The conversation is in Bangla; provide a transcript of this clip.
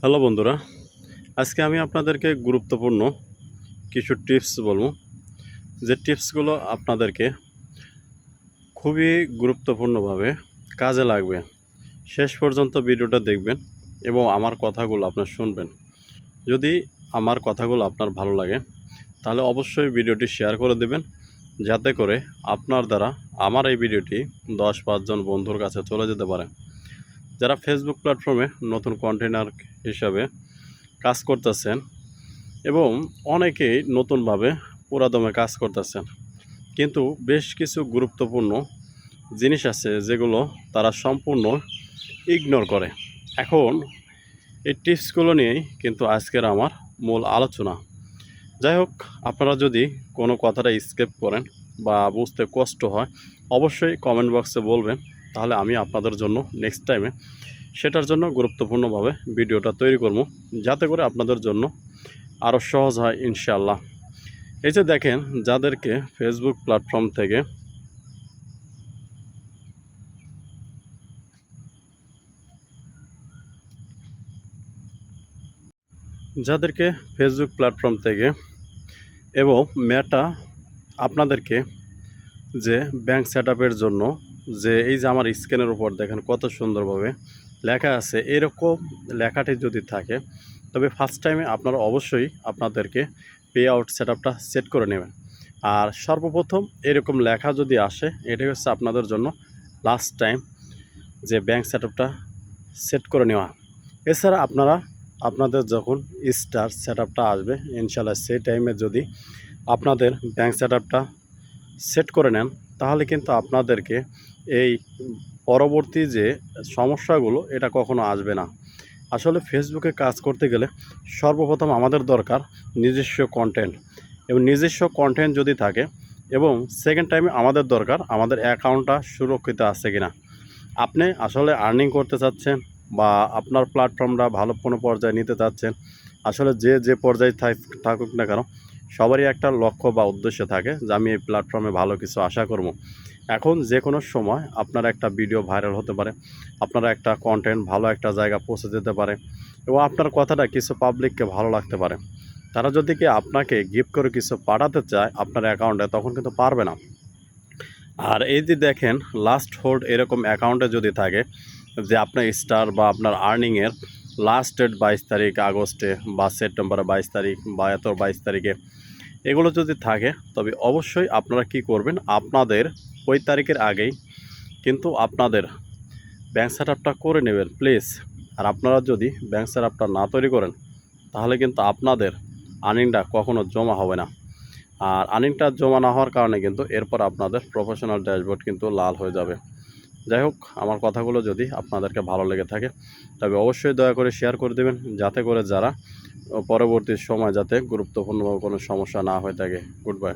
হ্যালো বন্ধুরা, আজকে আমি আপনাদেরকে গুরুত্বপূর্ণ কিছু টিপস বলবো। যে টিপসগুলো আপনাদেরকে খুবই গুরুত্বপূর্ণভাবে কাজে লাগবে। শেষ পর্যন্ত ভিডিওটা দেখবেন এবং আমার কথাগুলো আপনার শুনবেন। যদি আমার কথাগুলো আপনার ভালো লাগে তাহলে অবশ্যই ভিডিওটি শেয়ার করে দেবেন, যাতে করে আপনার দ্বারা আমার এই ভিডিওটি 10-5 জন বন্ধুর কাছে চলে যেতে পারে। যারা ফেসবুক প্ল্যাটফর্মে নতুন কন্টেনার হিসাবে কাজ করতেছেন এবং অনেকেই নতুনভাবে পুরাদমে কাজ করতেছেন, কিন্তু বেশ কিছু গুরুত্বপূর্ণ জিনিস আছে যেগুলো তারা সম্পূর্ণ ইগনোর করে। এখন এই টিপসগুলো নিয়েই কিন্তু আজকের আমার মূল আলোচনা। যাই হোক, আপনারা যদি কোনো কথাটা স্কিপ করেন বা বুঝতে কষ্ট হয় অবশ্যই কমেন্ট বক্সে বলবেন, তাহলে আমি আপনাদের জন্য নেক্সট টাইমে সেটার জন্য গুরুত্বপূর্ণভাবে ভিডিওটা তৈরি করব, যাতে করে আপনাদের জন্য আরও সহজ হয় ইনশাআল্লাহ। এই যে দেখেন, যাদেরকে ফেসবুক প্ল্যাটফর্ম থেকে এবং মেটা আপনাদেরকে যে ব্যাংক সেটআপের জন্য যে এই যে আমার স্ক্রিনের উপর দেখেন কত সুন্দরভাবে লেখা আছে, এরকম লেখাটি যদি থাকে তবে ফার্স্ট টাইমে আপনারা অবশ্যই আপনাদেরকে পে আউট সেটআপটা সেট করে নেবেন। আর সর্বপ্রথম এরকম লেখা যদি আসে, এটাই হচ্ছে আপনাদের জন্য লাস্ট টাইম যে ব্যাংক সেটআপটা সেট করে নেওয়া। এছাড়া আপনারা আপনাদের যখন স্টার সেটআপটা আসবে ইনশাআল্লাহ সেই টাইমে যদি আপনাদের ব্যাংক সেটআপটা সেট করে নেন, তাহলে কিন্তু আপনাদেরকে এই পরবর্তী যে সমস্যাগুলো এটা কখনো আসবে না। আসলে ফেসবুকে কাজ করতে গেলে সর্বপ্রথম আমাদের দরকার নিজস্ব কন্টেন্ট, এবং নিজস্ব কন্টেন্ট যদি থাকে, এবং সেকেন্ড টাইমে আমাদের দরকার আমাদের অ্যাকাউন্টটা সুরক্ষিত আছে কিনা। আপনি আসলে আর্নিং করতে চাচ্ছেন বা আপনার প্ল্যাটফর্মটা ভালো কোনো পর্যায়ে নিতে চাচ্ছেন, আসলে যে পর্যায়ে থাকুক না কেন সবারই একটা লক্ষ্য বা উদ্দেশ্য থাকে যে আমি এই প্ল্যাটফর্মে ভালো কিছু আশা করব। এখন যে কোনো সময় আপনার একটা ভিডিও ভাইরাল হতে পারে, আপনার একটা কন্টেন্ট ভালো একটা জায়গা পৌঁছে যেতে পারে, এবং আপনার কথাটা কিছু পাবলিককে ভালো লাগতে পারে। তারা যদি কি আপনাকে গিফট করে কিছু পাঠাতে চায় আপনার অ্যাকাউন্টে, তখন কিন্তু পারবে না। আর এই যে দেখেন, লাস্ট হোল্ড এরকম অ্যাকাউন্টে যদি থাকে যে আপনার স্টার বা আপনার আর্নিংয়ের লাস্ট ডেট 22 তারিখ আগস্টে বা সেপ্টেম্বরের 22 তারিখ বা 22 তারিখে, এগুলো যদি থাকে তবে অবশ্যই আপনারা কি করবেন, আপনাদের ওই তারিখের আগেই কিন্তু আপনাদের ব্যাংক সেটআপটা করে নেবেন প্লিজ। আর আপনারা যদি ব্যাংক সেটআপটা না তৈরি করেন তাহলে কিন্তু আপনাদের আর্নিংটা কখনো জমা হবে না। আর আর্নিংটা জমা না হওয়ার কারণে কিন্তু এরপর আপনাদের প্রফেশনাল ড্যাশবোর্ড কিন্তু লাল হয়ে যাবে। যাই হোক, আমার কথাগুলো যদি আপনাদেরকে ভালো লেগে থাকে তবে অবশ্যই দয়া করে শেয়ার করে দেবেন, যাতে করে যারা পরবর্তী সময় যাতে গুরুত্বপূর্ণ কোনো সমস্যা না হয়ে থাকে। Good bye.